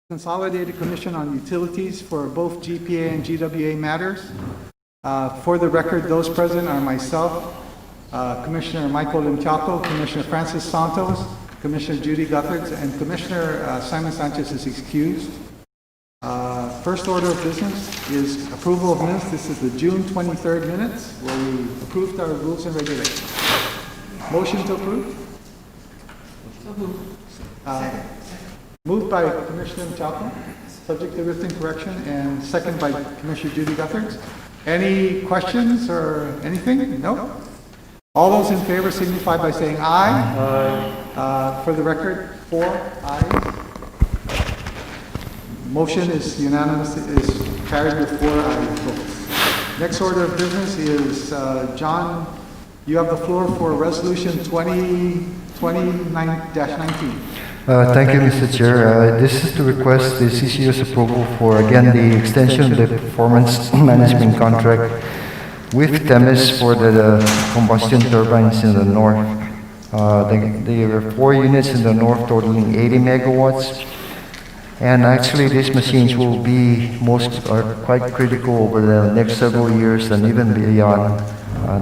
Consolidated Commission on Utilities for both GPA and GWA matters. For the record, those present are myself, Commissioner Michael Limtiaco, Commissioner Francis Santos, Commissioner Judy Gutherds, and Commissioner Simon Sanchez is excused. First order of business is approval of minutes. This is the June 23rd minutes where we approved our rules and regulations. Motion to approve? Moved by Commissioner Limtiaco, subject to written correction, and second by Commissioner Judy Gutherds. Any questions or anything? No? All those in favor signify by saying aye. Aye. For the record, 4 ayes. Motion is unanimous, is carried with 4 ayes votes. Next order of business is, John, you have the floor for Resolution 2029-19. Thank you, Mr. Chair. This is to request the CCO's approval for, again, the extension of the performance management contract with Temis for the combustion turbines in the north. There are 4 units in the north totaling 80 megawatts. And actually, these machines will be are quite critical over the next several years and even beyond.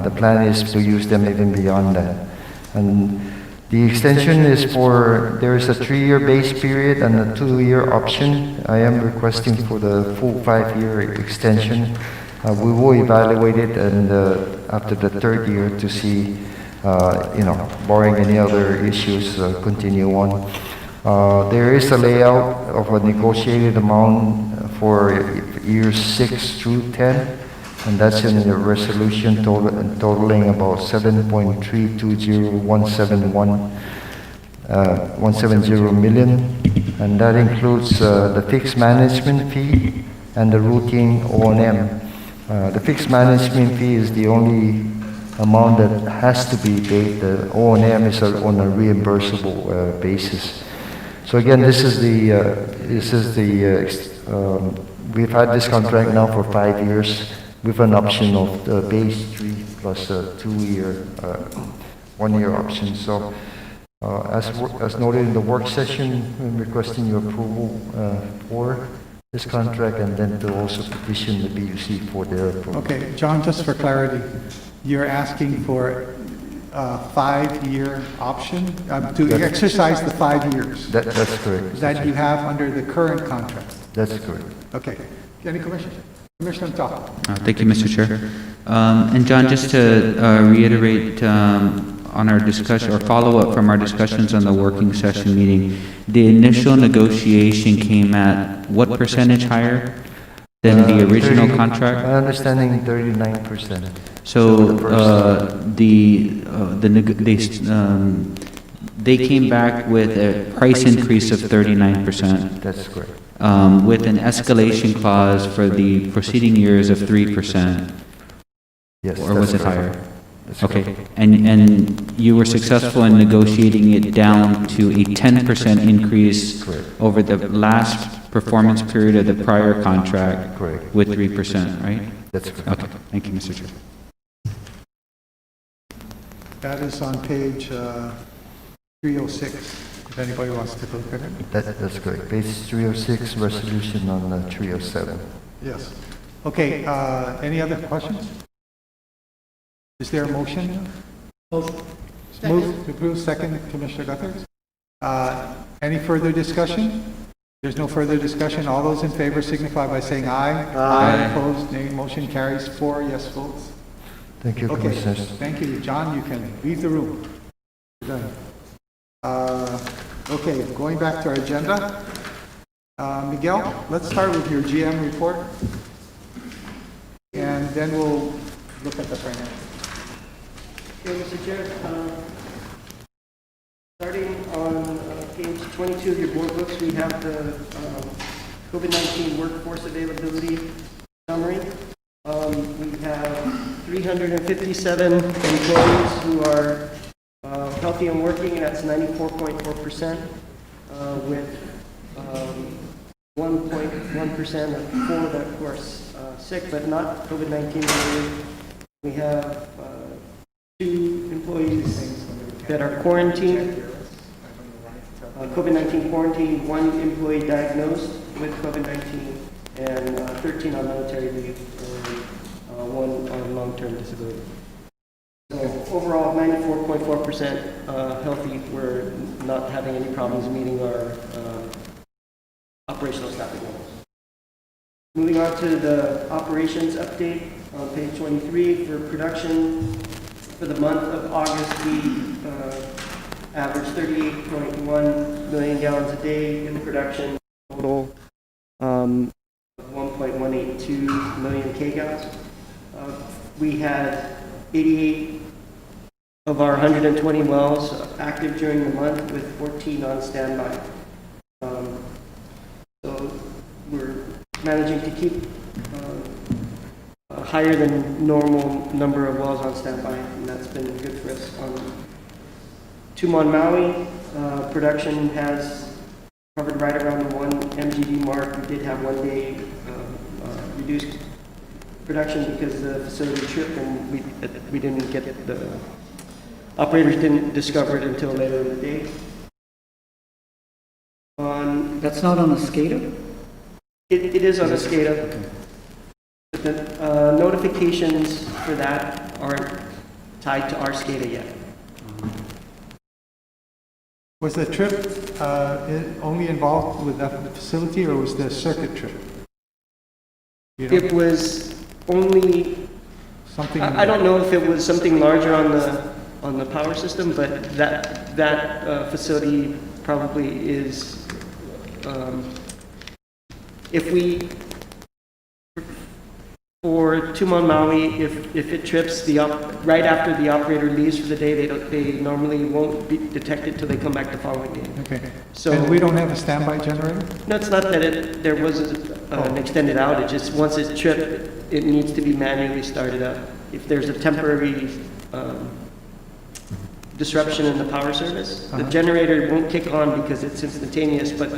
The plan is to use them even beyond that. And the extension is there is a 3-year base period and a 2-year option. I am requesting for the full 5-year extension. We will evaluate it and after the 3rd year to see, barring any other issues, continue on. There is a layout of a negotiated amount for years 6 through 10. And that's in the resolution totaling about 7.320170 million, and that includes the fixed management fee and the routine O&M. The fixed management fee is the only amount that has to be paid. The O&M is on a reimbursable basis. So again, we've had this contract now for 5 years. With an option of the base 3 plus a 2-year, 1-year option. So, as noted in the work session, I'm requesting your approval for this contract and then to also petition the BUC for their approval. Okay, John, just for clarity, you're asking for a 5-year option to exercise the 5 years. That's correct. That you have under the current contract. That's correct. Okay. Any questions? Commissioner Limtiaco. Thank you, Mr. Chair. And John, just to reiterate on our discussion or follow up from our discussions on the working session meeting, the initial negotiation came at what percentage higher than the original contract? My understanding, 39%. So they came back with a price increase of 39%. That's correct. With an escalation clause for the preceding years of 3%. Yes. Or was it higher? That's okay. Correct. And you were successful in negotiating it down to a 10% increase over the last performance period of the prior contract with 3%, right? That's correct. Okay. Thank you, Mr. Chair. That is on page 306. If anybody wants to look at it. That's correct. Page 306, resolution on 307. Yes. Okay, any other questions? Is there a motion? Move to approve, second, Commissioner Gutherds. Any further discussion? There's no further discussion. All those in favor signify by saying aye. Aye. Opposed, nay. Motion carries 4 yes votes. Thank you, Okay, Commissioners. thank you. John, you can leave the room. You're done. Okay, going back to our agenda. Miguel, let's start with your GM report. And then we'll look at the financials. Okay, Mr. Chair, starting on page 22 of your board books, we have the COVID-19 workforce availability summary. We have 357 employees who are healthy and working, and that's 94.4%, with 1.1% of 4 that who are sick but not COVID-19 related. We have 2 employees that are quarantined. COVID-19 quarantine, 1 employee diagnosed with COVID-19, and 13 on military leave, and 1 on long-term disability. So overall, 94.4% healthy. We're not having any problems meeting our operational staffing levels. Moving on to the operations update on page 23 for production. For the month of August, we averaged 38.1 million gallons a day in production, total 1.182 million kgallons. We had 88 of our 120 wells active during the month, with 14 on standby. So we're managing to keep a higher than normal number of wells on standby, and that's been good for us. On Maui, production has covered right around the 1 MGD mark. We did have 1 day reduced production because the facility tripped, and we didn't get the operators didn't discover it until later in the day. That's not on the SCADA? It is on a SCADA. But the notifications for that aren't tied to our SCADA yet. Was the trip only involved with that facility, or was the circuit trip? You know, It was only, something. I don't know if it was something larger on the power system, but that facility probably is, if we, for Tumon Maui, if it trips right after the operator leaves for the day, they normally won't be detected till they come back the following day. Okay. So And we don't have a standby generator? no, it's not that there was an extended outage. It's once it's tripped, it needs to be manually started up. If there's a temporary disruption in the power service, the generator won't kick on because it's instantaneous, but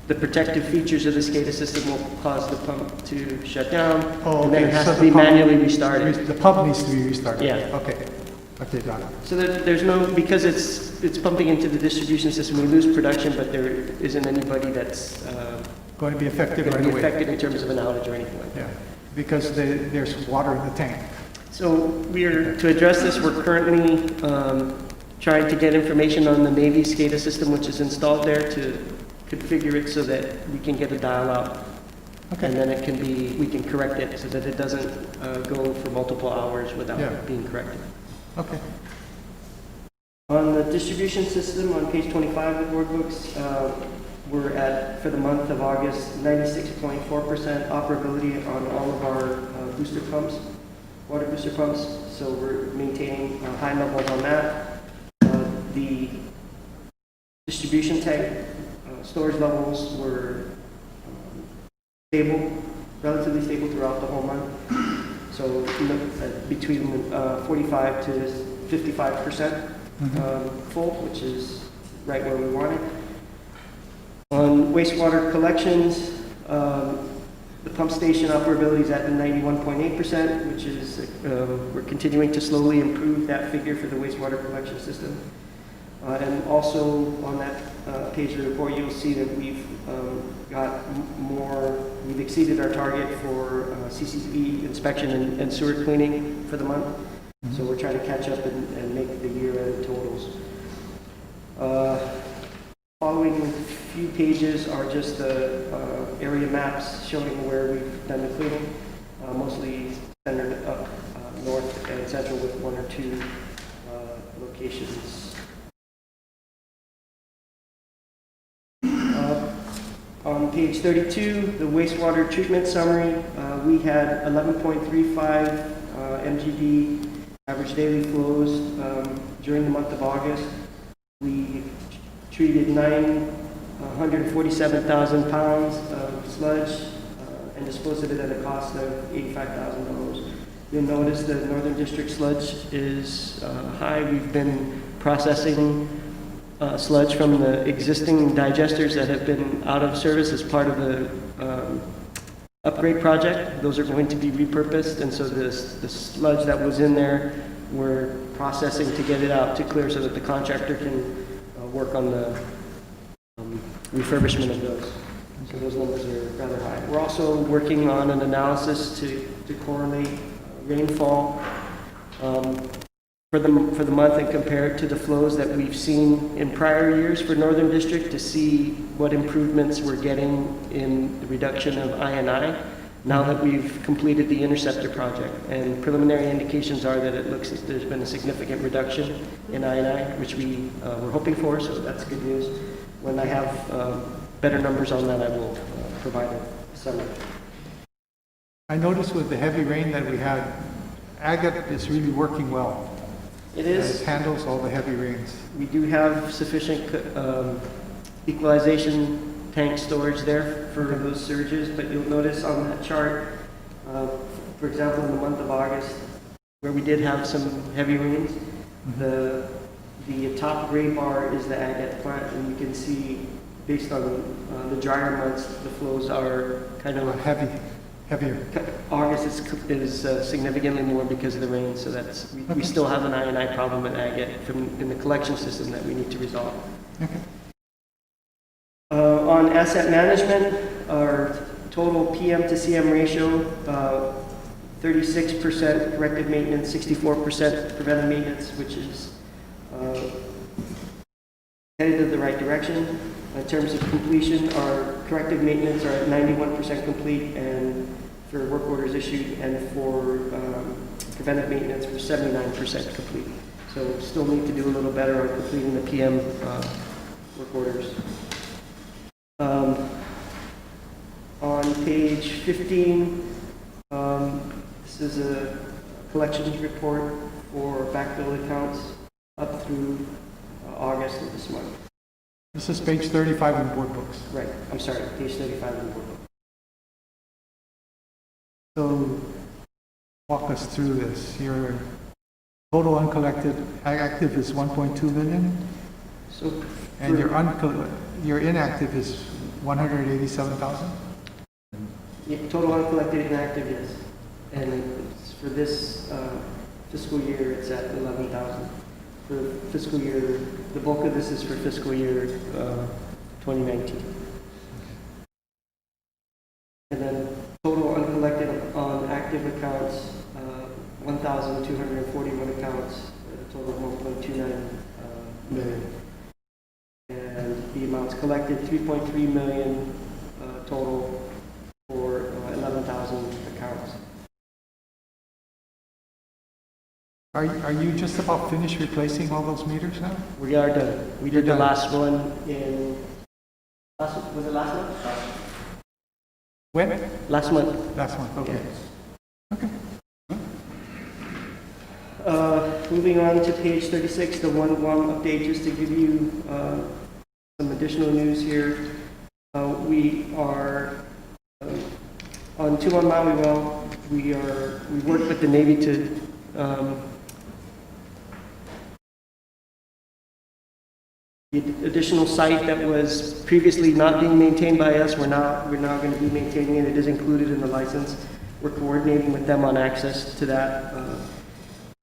the protective features of the SCADA system will cause the pump to shut down, Oh, and then it okay, has so to the be pump- manually restarted. The pump needs to be restarted? Yeah. Okay. Okay, got it. So there's no, because it's pumping into the distribution system, we lose production, but there isn't anybody that's Going to be effective going to right be away? affected in terms of an outage or anything like that. Yeah, because there's water in the tank. So to address this, we're currently trying to get information on the Navy SCADA system, which is installed there, to configure it so that we can get a dial out. Okay. And then we can correct it so that it doesn't go for multiple hours without Yeah. being corrected. Okay. On the distribution system, on page 25 of the board books, we're at, for the month of August, 96.4% operability on all of our booster pumps, water booster pumps. So we're maintaining high levels on that. The distribution tank storage levels were stable, relatively stable throughout the whole month. So between 45 to 55% full, which is right where we want it. On wastewater collections, the pump station operability is at 91.8%, which is, we're continuing to slowly improve that figure for the wastewater collection system. And also on that page of the report, you'll see that we've we've exceeded our target for CCP inspection and sewer cleaning for the month. So we're trying to catch up and make the year-end totals. Following few pages are just the area maps showing where we've done the cleaning, mostly centered up north and central with 1 or 2 locations. On page 32, the wastewater treatment summary, we had 11.35 MGD average daily flows during the month of August. We treated 947,000 pounds of sludge and disposed of it at a cost of $85,000. You'll notice the Northern District sludge is high. We've been processing sludge from the existing digesters that have been out of service as part of the upgrade project. Those are going to be repurposed, and so the sludge that was in there, we're processing to get it out to clear so that the contractor can work on the refurbishment of those. So those numbers are rather high. We're also working on an analysis to correlate rainfall for the month and compare it to the flows that we've seen in prior years for Northern District to see what improvements we're getting in the reduction of I&I now that we've completed the interceptor project. And preliminary indications are that it looks as there's been a significant reduction in I&I, which we were hoping for, so that's good news. When I have better numbers on that, I will provide a summary. I noticed with the heavy rain that we had, Agate is really working well. It is. It handles all the heavy rains. We do have sufficient equalization tank storage there for those surges, but you'll notice on that chart, for example, in the month of August, where we did have some heavy rains, the top gray bar is the Agate plant, and you can see based on the drier months, the flows are kind of heavier. August is significantly more because of the rain, so that's we still have an I&I problem at Agate in the collection system that we need to resolve. Okay. On asset management, our total PM to CM ratio, 36% corrective maintenance, 64% preventive maintenance, which is headed in the right direction. In terms of completion, our corrective maintenance are at 91% complete, and for work orders issued, and for preventive maintenance, we're 79% complete. So still need to do a little better on completing the PM work orders. On page 15, this is a collections report for backbill accounts up through August of this month. This is page 35 in the board books. Right, I'm sorry, page 35 in the board book. So walk us through this. Your total uncollected active is 1.2 million, So and your inactive is 187,000. total uncollected inactive, yes. And it's for this fiscal year, it's at 11,000. For fiscal year, the bulk of this is for fiscal year 2019. And then total uncollected on active accounts, 1,241 accounts, a total of 1.29 million. And the amounts collected, 3.3 million total for 11,000 accounts. Are you just about finished replacing all those meters now? We are done. We did the last one in, was it last month? When? Last month. Last month, okay. Yeah. Okay. Moving on to page 36, the one Guam update, just to give you some additional news here. We are on 2 Maui well. We worked with the Navy to the additional site that was previously not being maintained by us, we're now going to be maintaining it. It is included in the license. We're coordinating with them on access to that.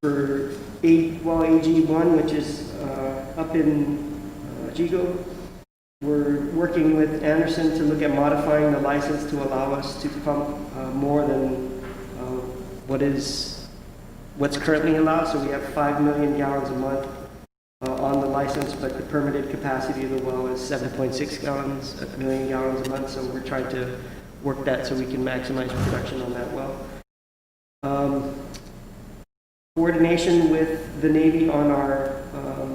For AG1, which is up in Jigo, we're working with Anderson to look at modifying the license to allow us to pump more than what's currently allowed. So we have 5 million gallons a month on the license, but the permitted capacity of the well is 7.6 million gallons a month. So we're trying to work that so we can maximize production on that well. Coordination with the Navy on our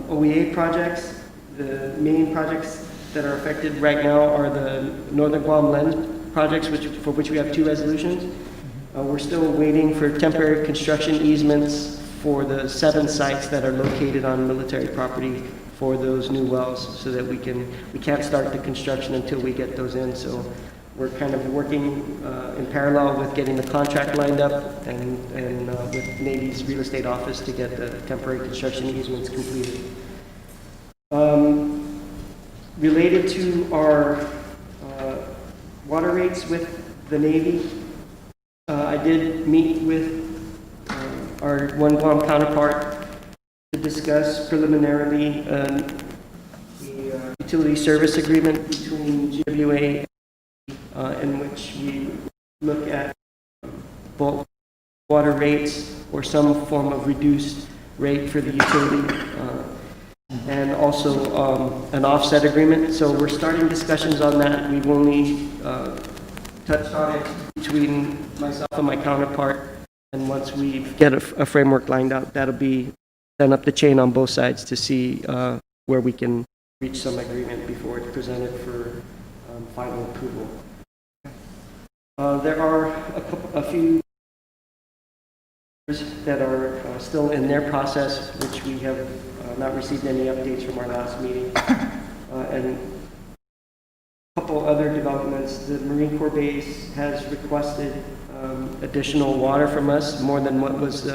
OEA projects. The main projects that are affected right now are the Northern Guam Lens projects, for which we have 2 resolutions. We're still waiting for temporary construction easements for the 7 sites that are located on military property for those new wells, so that we can't start the construction until we get those in. So we're kind of working in parallel with getting the contract lined up and with Navy's real estate office to get the temporary construction easements completed. Related to our water rates with the Navy, I did meet with our One Guam counterpart to discuss preliminarily the utility service agreement between GWA, in which we look at bulk water rates or some form of reduced rate for the utility, and also an offset agreement. So we're starting discussions on that. We've only touched on it between myself and my counterpart, and once we get a framework lined up, that'll be sent up the chain on both sides to see where we can reach some agreement before it's presented for final approval. There are a few that are still in their process, which we have not received any updates from our last meeting. And a couple other developments. The Marine Corps base has requested additional water from us, more than what was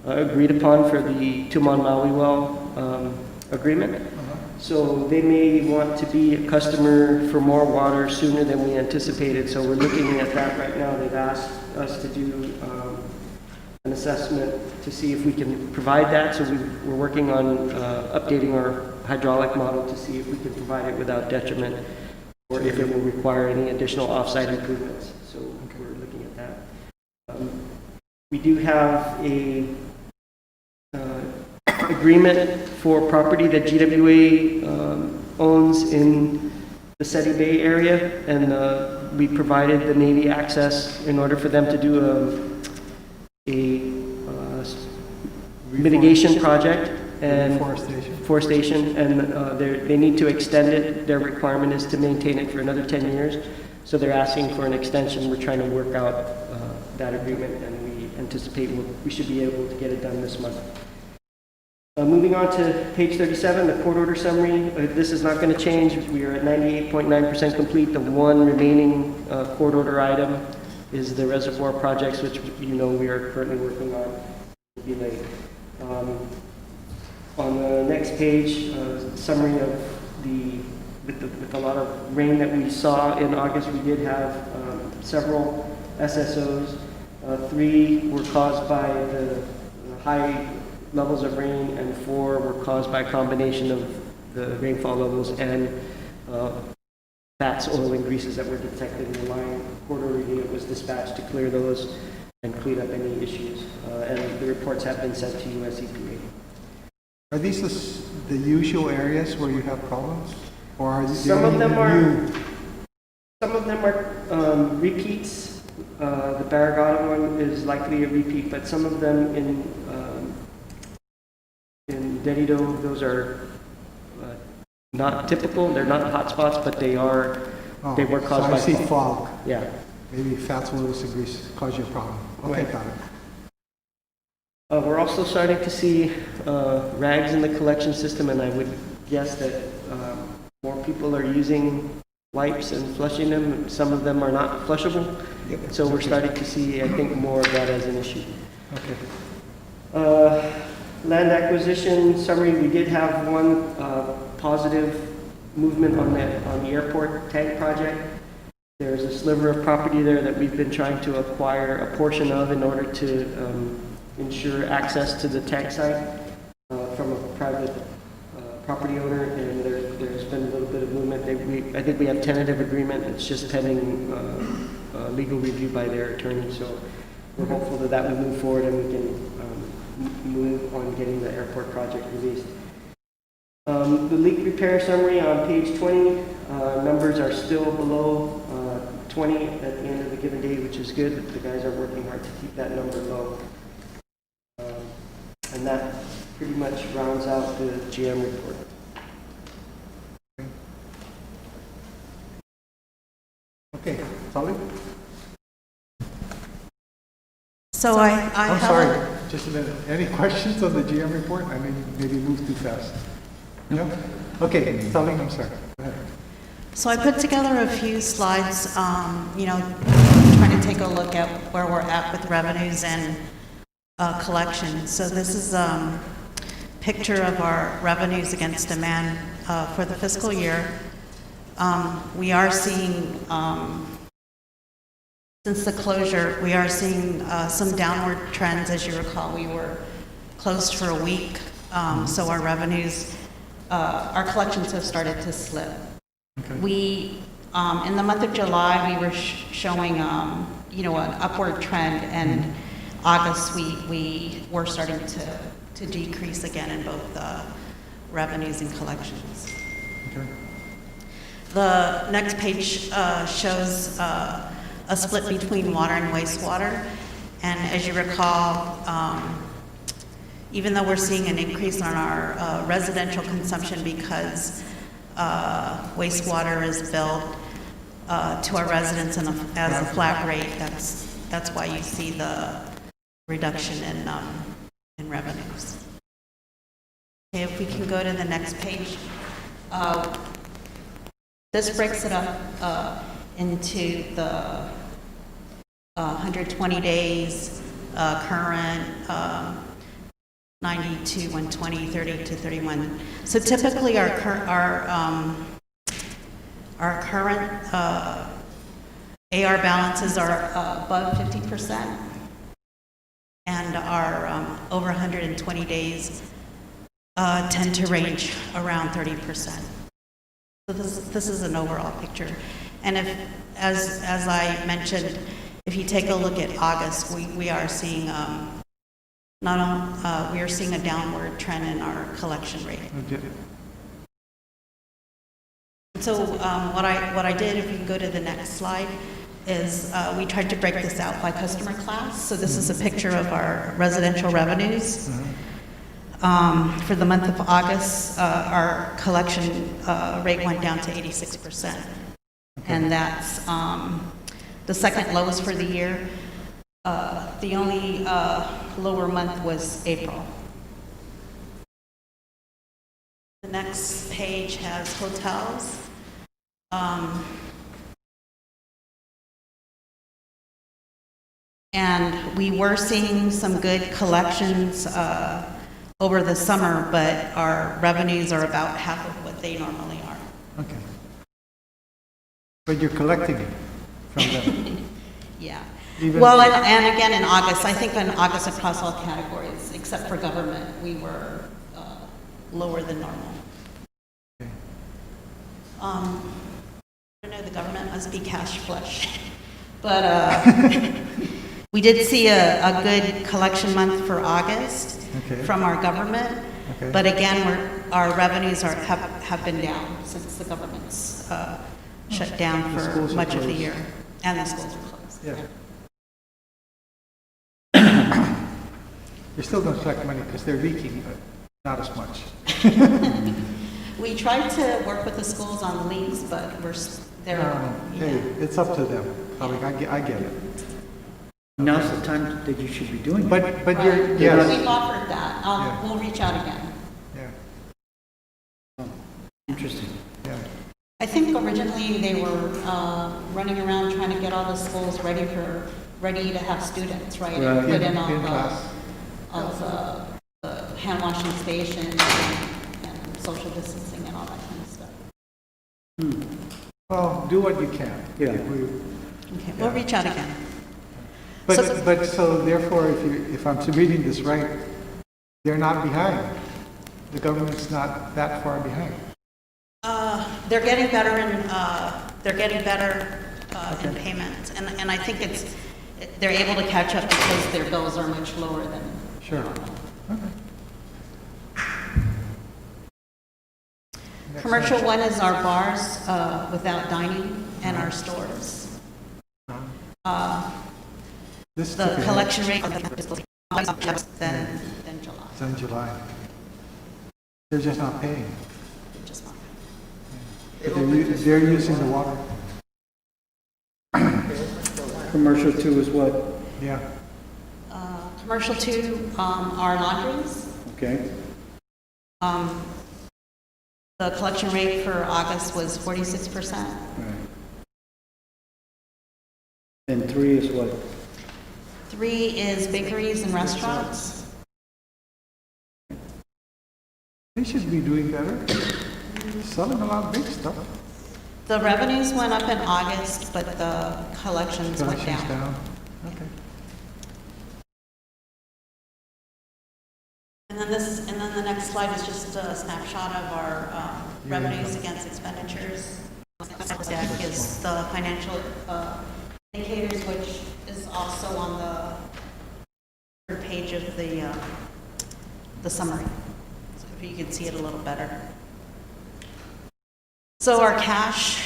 agreed upon for the Tumon Maui well agreement. So they may want to be a customer for more water sooner than we anticipated. So we're looking at that right now. They've asked us to do an assessment to see if we can provide that. So we're working on updating our hydraulic model to see if we can provide it without detriment, or if it will require any additional off-site improvements. So we're looking at that. We do have a agreement for property that GWA owns in the Seti Bay area, and we provided the Navy access in order for them to do a mitigation project and forestation, and they need to extend it. Their requirement is to maintain it for another 10 years, so they're asking for an extension. We're trying to work out that agreement, and we anticipate we should be able to get it done this month. Moving on to page 37, the court order summary. This is not going to change. We are at 98.9% complete. The one remaining court order item is the reservoir projects, which you know we are currently working on. Will be late. On the next page, summary of with a lot of rain that we saw in August, we did have several SSOs. 3 were caused by the high levels of rain, and 4 were caused by a combination of the rainfall levels and fats, oil, and greases that were detected in the line. Court order unit was dispatched to clear those and clean up any issues, and the reports have been sent to US EPA. Are these the usual areas where you have problems, or are these Some of them are new? Repeats. The Barragata one is likely a repeat, but some of them in Dedido, those are not typical. They're not hot spots, but they were caused by I see fog. Yeah. Maybe fats, oils, and grease cause you a problem. Okay, Right. got it. We're also starting to see rags in the collection system, and I would guess that more people are using wipes and flushing them. Some of them are not flushable, so we're starting to see, I think, more of that as an issue. Okay. Land acquisition summary, we did have one positive movement on the airport tank project. There's a sliver of property there that we've been trying to acquire a portion of in order to ensure access to the tank site from a private property owner, and there's been a little bit of movement. I think we have tentative agreement. It's just pending legal review by their attorney, so we're hopeful that will move forward and we can move on getting the airport project released. The leak repair summary on page 20, numbers are still below 20 at the end of the given day, which is good. The guys are working hard to keep that number low. And that pretty much rounds out the GM report. Okay, Tully? So I I'm have sorry, just a minute. Any questions on the GM report? I mean, maybe moved too fast. No? Okay, Tully, I'm sorry. Go ahead. So I put together a few slides, trying to take a look at where we're at with revenues and collection. So this is a picture of our revenues against demand for the fiscal year. We are seeing, since the closure, we are seeing some downward trends. As you recall, we were closed for a week, so our revenues our collections have started to slip. Okay. We, in the month of July, we were showing, you know, an upward trend, and August, we were starting to decrease again in both revenues and collections. Okay. The next page shows a split between water and wastewater. And as you recall, even though we're seeing an increase on our residential consumption because wastewater is billed to our residents as a flat rate, that's why you see the reduction in revenues. Okay, if we can go to the next page. This breaks it up into the 120 days, current, 90 to 120, 30 to 31. So typically our current AR balances are above 50%, and our over 120 days tend to range around 30%. So this is an overall picture. And if, as I mentioned, if you take a look at August, we are seeing we are seeing a downward trend in our collection rate. Okay. So what I did, if you can go to the next slide, is we tried to break this out by customer class. So this is a picture of our residential revenues. For the month of August, our collection rate went down to 86%. And that's the second lowest for the year. The only lower month was April. The next page has hotels. And we were seeing some good collections over the summer, but our revenues are about half of what they normally are. Okay. But you're collecting it from them. Yeah. Even- Well, and again, in August, I think in August across all categories, except for government, we were lower than normal. Okay. I don't know, the government must be cash flush. But we did see a good collection month for August Okay. from our government. Okay. But again, our revenues have been down since the government's shut down The for schools are much of the closed. year. And the schools are closed. Yeah. You're still going to collect money because they're leaking, but not as much. We tried to work with the schools on leaks, but they're, Hey, it's up to them. I get it. Now's the time that you should be doing it. But you're, We've yes, offered that. Yeah. We'll reach out again. yeah, Interesting. yeah. I think originally they were running around trying to get all the schools ready to have students, right? And Right. put in In class. all the hand washing stations and social distancing and all that kind of stuff. Well, do what you can. Yeah. Okay, we'll reach out again. But so therefore, if I'm reading this right, they're not behind. The government's not that far behind. They're getting better in payments, and I think they're able to catch up because their bills are much lower than. Sure. Okay. Next Commercial slide. one is our bars without dining and our stores. This The took a hit. collection rate than July. It's in July. They're just not paying. Just fine. But they're using the water. Commercial two is what? Yeah. Commercial two are laundries. Okay. The collection rate for August was 46%. Right. And three is what? 3 is bakeries and restaurants. They should be doing better. Selling a lot of big stuff. The revenues went up in August, but the collections went Collections down. down. Okay. And then the next next slide is just a snapshot of our revenues against expenditures. Next deck is the financial indicators, which is also on the third page of the summary, so if you can see it a little better. So our cash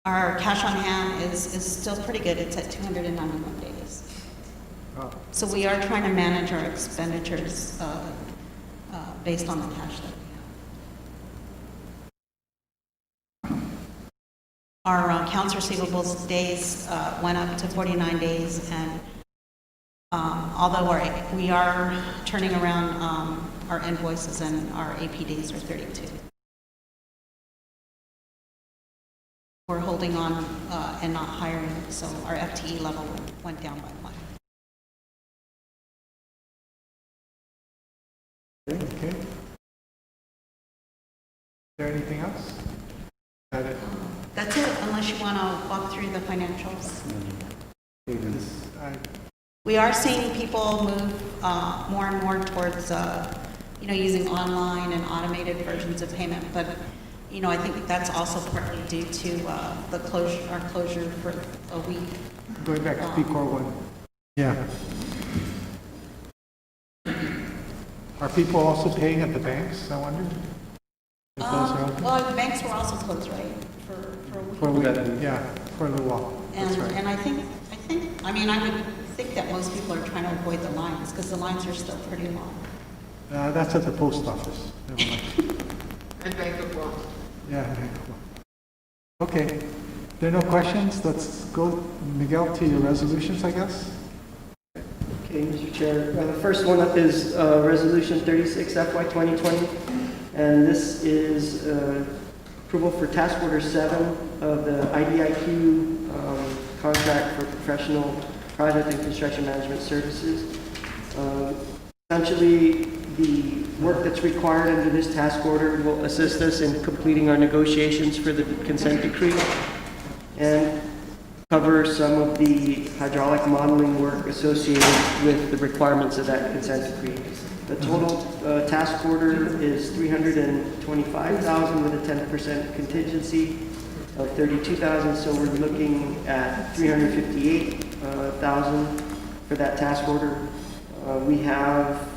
on hand is still pretty good. It's at 291 days. Oh, So we are trying to manage our expenditures based on the cash that we have. Our accounts receivables days went up to 49 days, and although we are turning around our invoices, and our AP days are 32. We're holding on and not hiring, so our FTE level went down by 1. okay. Is there anything else? Got it. That's it, unless you want to walk through the financials. We are seeing people move more and more towards, using online and automated versions of payment, but, I think that's also partly due to our closure for a week. Going back to P-Core 1. Yeah. Are people also paying at the banks, I wonder? If those are open? Well, the banks were also closed, right, for a week? For a week, yeah, for a little while. That's right. And I would think that most people are trying to avoid the lines, because the lines are still pretty long. That's at the post office. Never mind. And Bank of Guam. Yeah, okay, cool. Okay, if there are no questions, let's go, Miguel, to your resolutions, I guess. Okay, Mr. Chair. The first one up is Resolution 36 FY 2020, and this is approval for Task Order 7 of the IDIQ contract for professional project and construction management services. Essentially, the work that's required under this task order will assist us in completing our negotiations for the consent decree and cover some of the hydraulic modeling work associated with the requirements of that consent decree. The total task order is $325,000 with a 10% contingency of $32,000, so we're looking at $358,000 for that task order. We have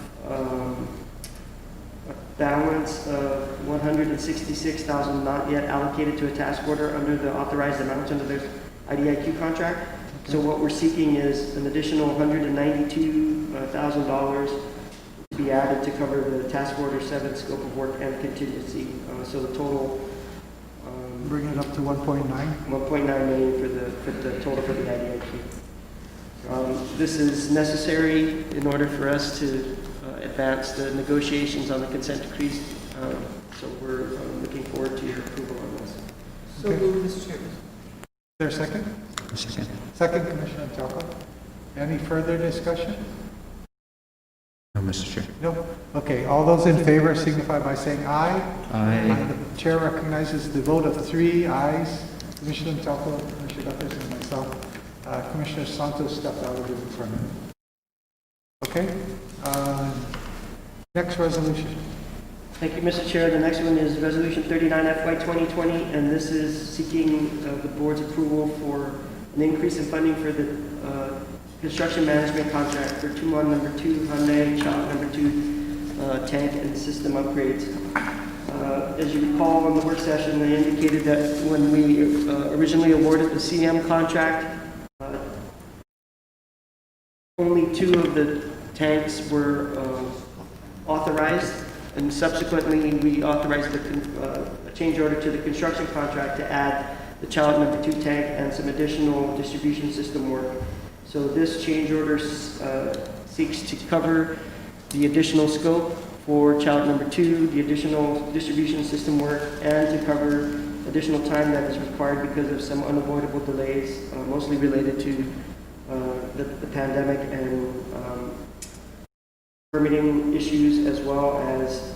a balance of $166,000 not yet allocated to a task order under the authorized amounts under the IDIQ contract. Okay. So what we're seeking is an additional $192,000 to be added to cover the task order 7 scope of work and contingency. So the total Bring it up to 1.9. 1.9 million for the total for the IDIQ. This is necessary in order for us to advance the negotiations on the consent decrees. So we're looking forward to your approval on this. So moved, Mr. Chairman. Is there a second? Second. Second, Commissioner Chapa. Any further discussion? No, Mr. Chair. No? Okay, all those in favor signify by saying aye. Aye. The chair recognizes the vote of 3 ayes. Commissioner Chapa, Commissioner Duffers, and myself. Commissioner Santos stepped out of the room for a minute. Okay? Next resolution. Thank you, Mr. Chair. The next one is Resolution 39 FY 2020, and this is seeking the board's approval for an increase in funding for the construction management contract for Tumon number 2, Hyundai Chop number 2 tank and system upgrades. As you recall, in the work session, they indicated that when we originally awarded the CM contract, only 2 of the tanks were authorized, and subsequently we authorized a change order to the construction contract to add the Child number 2 tank and some additional distribution system work. So this change order seeks to cover the additional scope for Child number 2, the additional distribution system work, and to cover additional time that is required because of some unavoidable delays, mostly related to the pandemic and permitting issues, as well as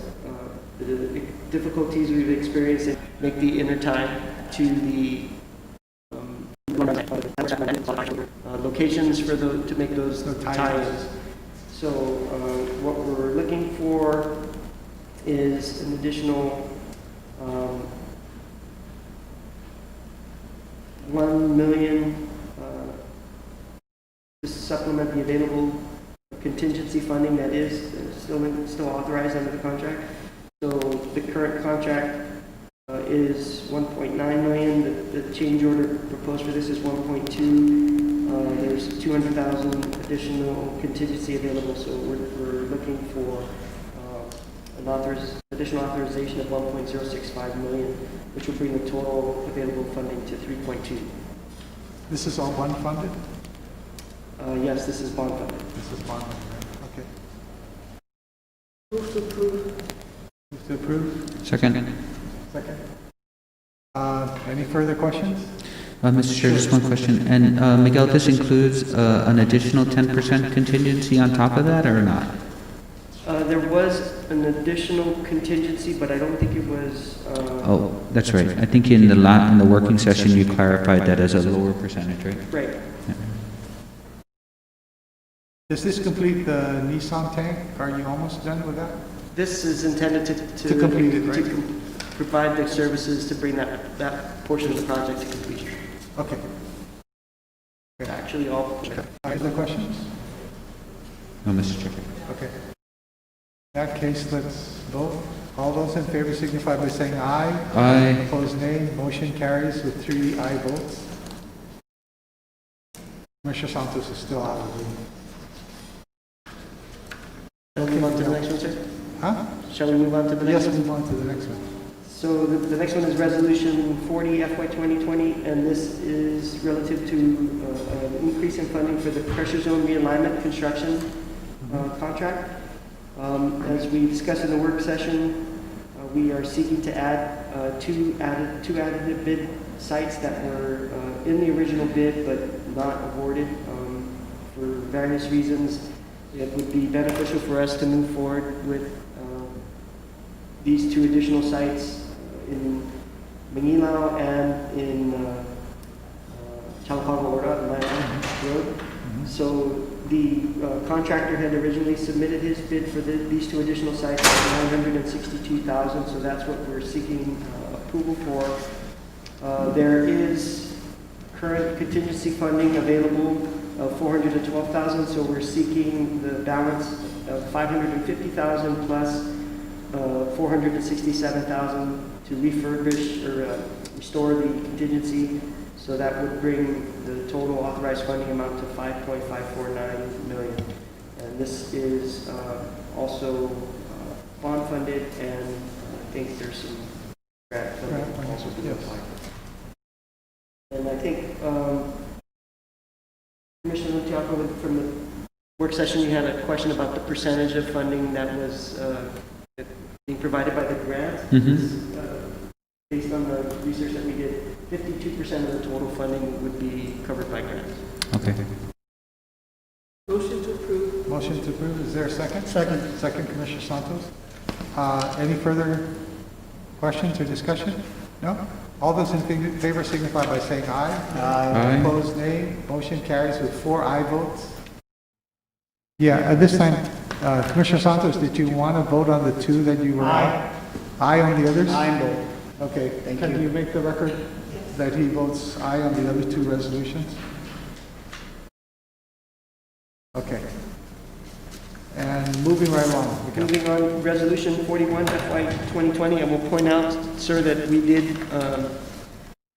the difficulties we've experienced in make the inner time to the locations for to make those tie-ins. So what we're looking for is an additional 1 million to supplement the available contingency funding that is still authorized under the contract. So the current contract is 1.9 million. The change order proposed for this is 1.2. There's 200,000 additional contingency available, so we're looking for an additional authorization of 1.065 million, which will bring the total available funding to 3.2. This is all bond funded? Yes, this is bond funded. This is bond funded, right? Okay. Move to approve. Move to approve. Second. Second. Any further questions? Mr. Chair, just one question. And Miguel, this includes an additional 10% contingency on top of that, or not? There was an additional contingency, but I don't think it was. Oh, that's right. I think in the working session you clarified that as a lower percentage, right? Right. Does this complete the Nissan tank? Are you almost done with that? This is intended To complete it, right? to provide the services to bring that portion of the project to completion. Okay. Actually, all. Other questions? No, Mr. Chair. Okay. In that case, let's vote. All those in favor signify by saying aye. Aye. Opposed, nay. Motion carries with 3 aye votes. Commissioner Santos is still out of the room. Shall we move on to the next one, sir? Huh? Shall we move on to the next Yes, one? move on to the next one. So the next one is Resolution 40 FY 2020, and this is relative to an increase in funding for the pressure zone realignment construction contract. As we discussed in the work session, we are seeking to add two additive bid sites that were in the original bid but not awarded for various reasons. It would be beneficial for us to move forward with these 2 additional sites in Manilao and in Chalapago Road. So the contractor had originally submitted his bid for these 2 additional sites at $962,000, so that's what we're seeking approval for. There is current contingency funding available of $412,000, so we're seeking the balance of $550,000 plus $467,000 to refurbish or restore the contingency. So that would bring the total authorized funding amount to $5.549 million. And this is also bond funded, and I think there's some grant funding also being applied. And I think Commissioner Tiago, from the work session, you had a question about the percentage of funding that was being provided by the grant. Based on the research that we did, 52% of the total funding would be covered by grants. Okay. Motion to approve. Motion to approve. Is there a second? Second. Second, Commissioner Santos. Any further questions or discussion? No? All those in favor signify by saying aye. Aye. Opposed, nay. Motion carries with 4 aye votes. Yeah, at this time, Commissioner Santos, did you want to vote on the 2 that you were Aye. Aye on the others? I'm bold. Okay. Thank Can you. you make the record that he votes aye on the other 2 resolutions? Okay. And moving right along. Miguel. Moving on, Resolution 41 FY 2020, I will point out, sir, that we did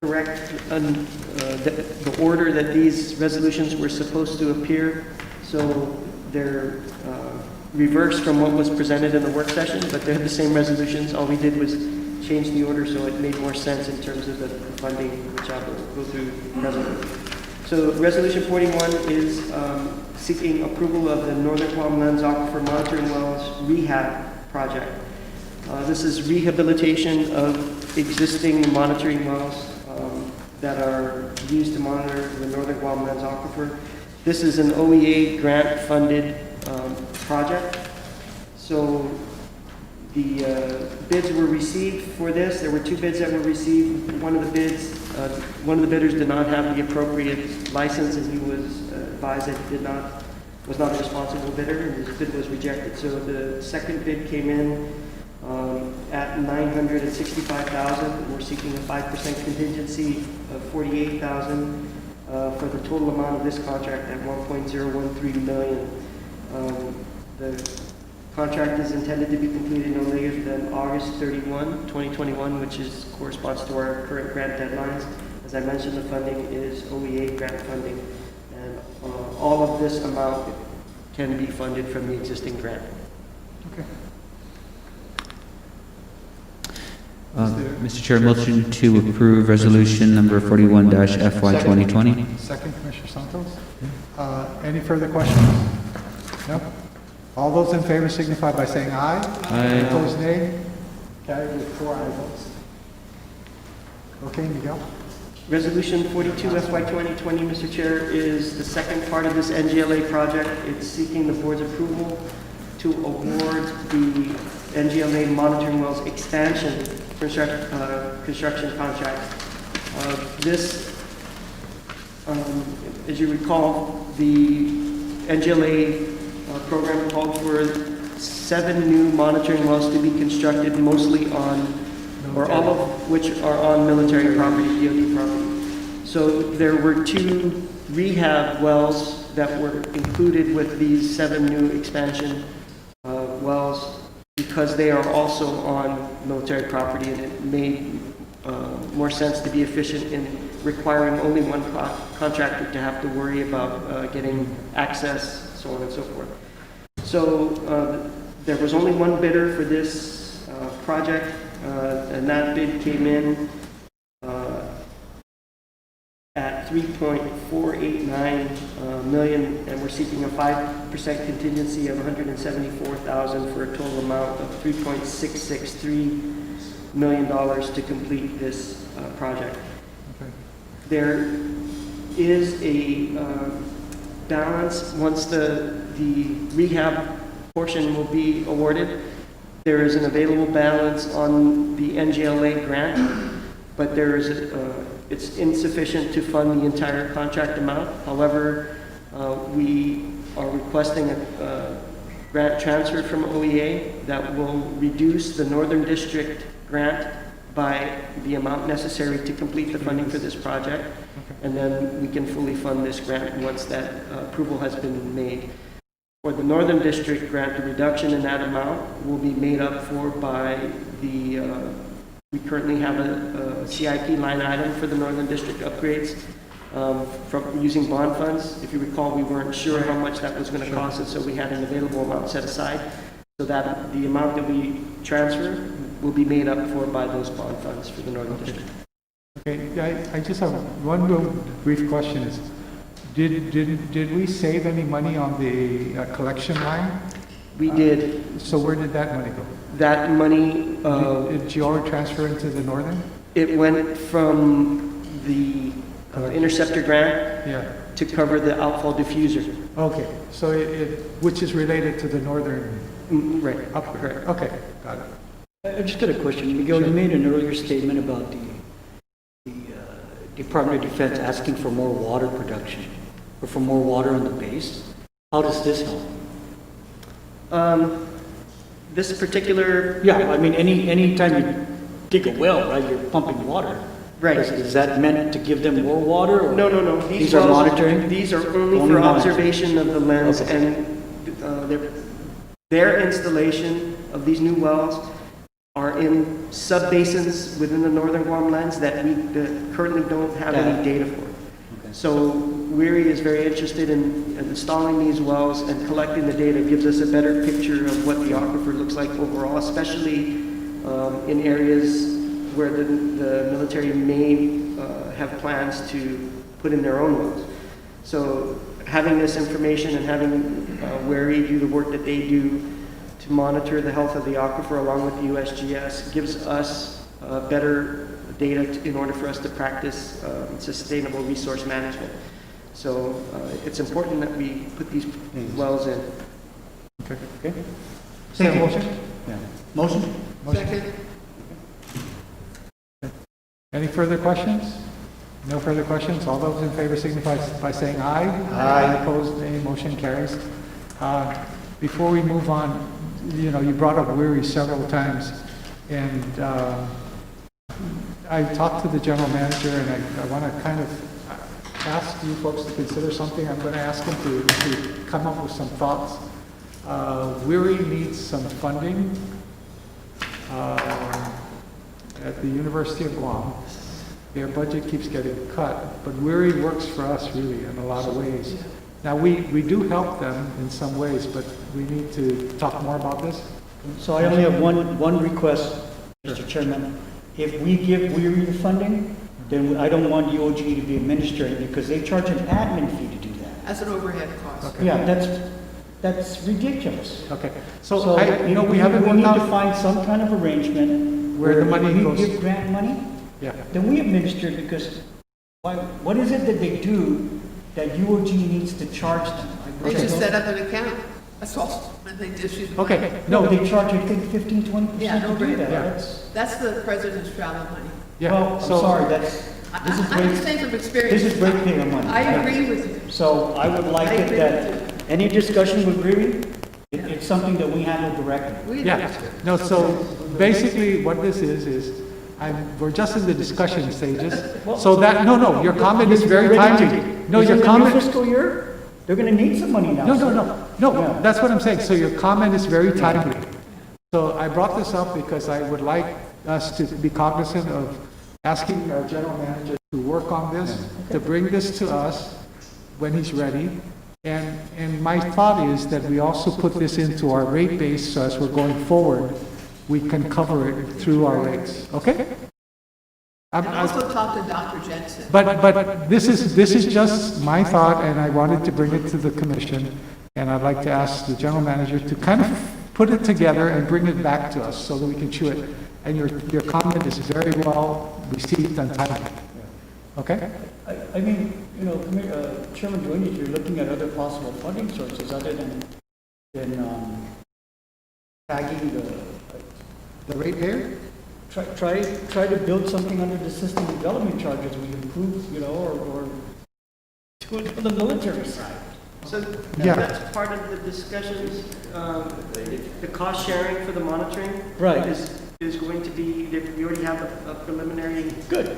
correct the order that these resolutions were supposed to appear. So they're reversed from what was presented in the work session, but they're the same resolutions. All we did was change the order so it made more sense in terms of the funding, which I will go through presently. So Resolution 41 is seeking approval of the Northern Guam Lens Aquifer Monitoring Wells Rehab Project. This is rehabilitation of existing monitoring wells that are used to monitor the Northern Guam Lens Aquifer. This is an OEA grant-funded project. So the bids were received for this. There were 2 bids that were received. One of the bidders did not have the appropriate license, and he was advised that he did not was not a responsible bidder, and his bid was rejected. So the second bid came in at $965,000. We're seeking a 5% contingency of $48,000 for the total amount of this contract at $1.013 million. The contract is intended to be completed no later than August 31, 2021, which corresponds to our current grant deadlines. As I mentioned, the funding is OEA grant funding, and all of this amount can be funded from the existing grant. Okay. Mr. Chair, motion to approve resolution number 41-FY 2020. Second, Commissioner Santos. Any further questions? No? All those in favor signify by saying aye. Aye. Opposed, nay. Carried with 4 aye votes. Okay, Miguel. Resolution 42 FY 2020, Mr. Chair, is the second part of this NGLA project. It's seeking the board's approval to award the NGLA monitoring wells expansion construction contract. This, as you recall, the NGLA program called for 7 new monitoring wells to be constructed, mostly on, or all of which are on military property, DoD property. So there were 2 rehab wells that were included with these 7 new expansion wells because they are also on military property, and it made more sense to be efficient in requiring only one contractor to have to worry about getting access, so on and so forth. So there was only one bidder for this project, and that bid came in at $3.489 million, and we're seeking a 5% contingency of $174,000 for a total amount of $3.663 million to complete this project. Okay. There is a balance once the rehab portion will be awarded. There is an available balance on the NGLA grant, but there is it's insufficient to fund the entire contract amount. However, we are requesting a grant transfer from OEA that will reduce the Northern District grant by the amount necessary to complete the funding for this project, and then we can fully fund this grant once that approval has been made. For the Northern District grant, the reduction in that amount will be made up for by the we currently have a CIP line item for the Northern District upgrades from using bond funds. If you recall, we weren't sure how much that was going to cost, and so we had an available amount set aside so that the amount that we transfer will be made up for by those bond funds for the Northern District. Okay, I just have one real brief question is, did we save any money on the collection line? We did. So where did that money go? That money, Did you already transfer into the Northern? it went from the interceptor grant Yeah. to cover the outfall diffuser. Okay, so which is related to the Northern Right. upgrade? Correct. Okay, got it. I just got a question. Miguel, you made an earlier statement about the Department of Defense asking for more water production, or for more water on the base. How does this help? This particular, Yeah, I mean, any time you dig a well, right, you're pumping water. right. Is that meant to give them more water? Or No. These are wells- monitoring? These are only Only for monitoring. observation of the lens, Okay. and their installation of these new wells are in sub-basins within the Northern Guam lens that we currently don't have any data for. Okay. So WERI is very interested in installing these wells, and collecting the data gives us a better picture of what the aquifer looks like overall, especially in areas where the military may have plans to put in their own wells. So having this information and having WERI do the work that they do to monitor the health of the aquifer along with the USGS gives us better data in order for us to practice sustainable resource management. So it's important that we put these wells in. Okay. Okay. Is there a motion? Yeah. Motion? Second. Any further questions? No further questions? All those in favor signify by saying aye. Aye. Opposed, nay. Motion carries. Before we move on, you know, you brought up Weary several times, and I talked to the general manager, and I want to kind of ask you folks to consider something. I'm going to ask him to come up with some thoughts. Weary needs some funding at the University of Guam. Their budget keeps getting cut, but Weary works for us really in a lot of ways. Now, we do help them in some ways, but we need to talk more about this. So I only have one request, Mr. Chairman. If we give Weary the funding, then I don't want UOG to be administering because they charge an admin fee to do that. As an overhead cost. Okay. Yeah, that's ridiculous. Okay, so we haven't We worked need to out find some kind of arrangement where the money if goes. we give grant money, Yeah, then we administer it because what is it that they do that UOG needs to charge them? They just set up an account, that's all. And they just use. okay, No, no, they charge, I think, 15-20% Yeah, to do overhead. that. Yeah. That's the president's travel money. yeah, Well, I'm so. sorry, this is I'm just great, saying from experience. this is ratepayer money. I agree with you. So I would like I it agree that any discussion with Weary, it's something that we handle directly. We Yeah, understand. no, so basically what this is we're just in the discussion stages. So that, no, your comment is very timely. No, Isn't your the new comment, fiscal year, they're gonna need some money now. no, that's what I'm saying. So your comment is very timely. So I brought this up because I would like us to be cognizant of asking our general manager to work on this, to bring this to us when he's ready. And my thought is that we also put this into our rate base, so as we're going forward, we can cover it through our rates, okay? And also talk to Dr. Jensen. But this is just my thought, and I wanted to bring it to the commission, and I'd like to ask the general manager to kind of put it together and bring it back to us so that we can chew it. And your comment is very well received and timely, okay? I mean, you know, Chairman Duane, if you're looking at other possible funding sources other than tagging The ratepayer? try to build something under the system development charges we improve, you know, or do it for the military side. So Yeah. that's part of the discussions, the cost sharing for the monitoring. Right. Is going to be, we already have a preliminary. Good.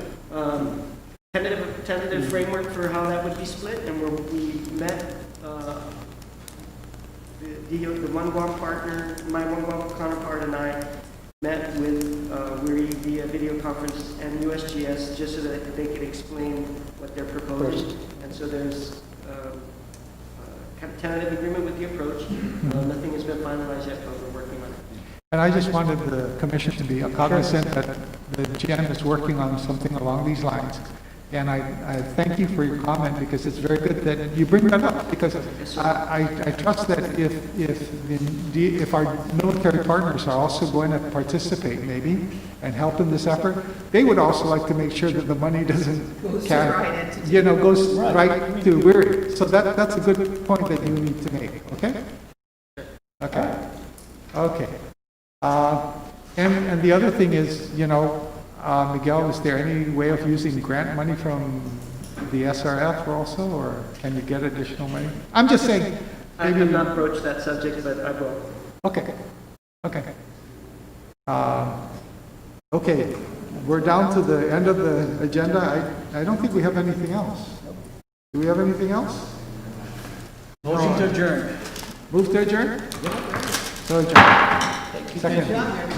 Tentative framework for how that would be split, and where we met, the One Guam partner, my One Guam counterpart and I met with Weary via video conference and USGS just so that they could explain what they're proposing. And so there's kind of tentative agreement with the approach. Nothing has been finalized yet, but we're working on it. And I just wanted the commission to be cognizant that the GM is working on something along these lines. And I thank you for your comment, because it's very good that you bring that up, because I trust that if our military partners are also going to participate maybe and help in this effort, they would also like to make sure that the money doesn't Goes to the right entity. goes right to Weary. So that's a good point that you need to make, okay? Okay. And the other thing is, Miguel, is there any way of using grant money from the SRF also, or can you get additional money? I'm just saying. I have not broached that subject, but I will. Okay. Okay, we're down to the end of the agenda. I don't think we have anything else. Do we have anything else? Motion to adjourn. Move to adjourn? So adjourn. Second. John,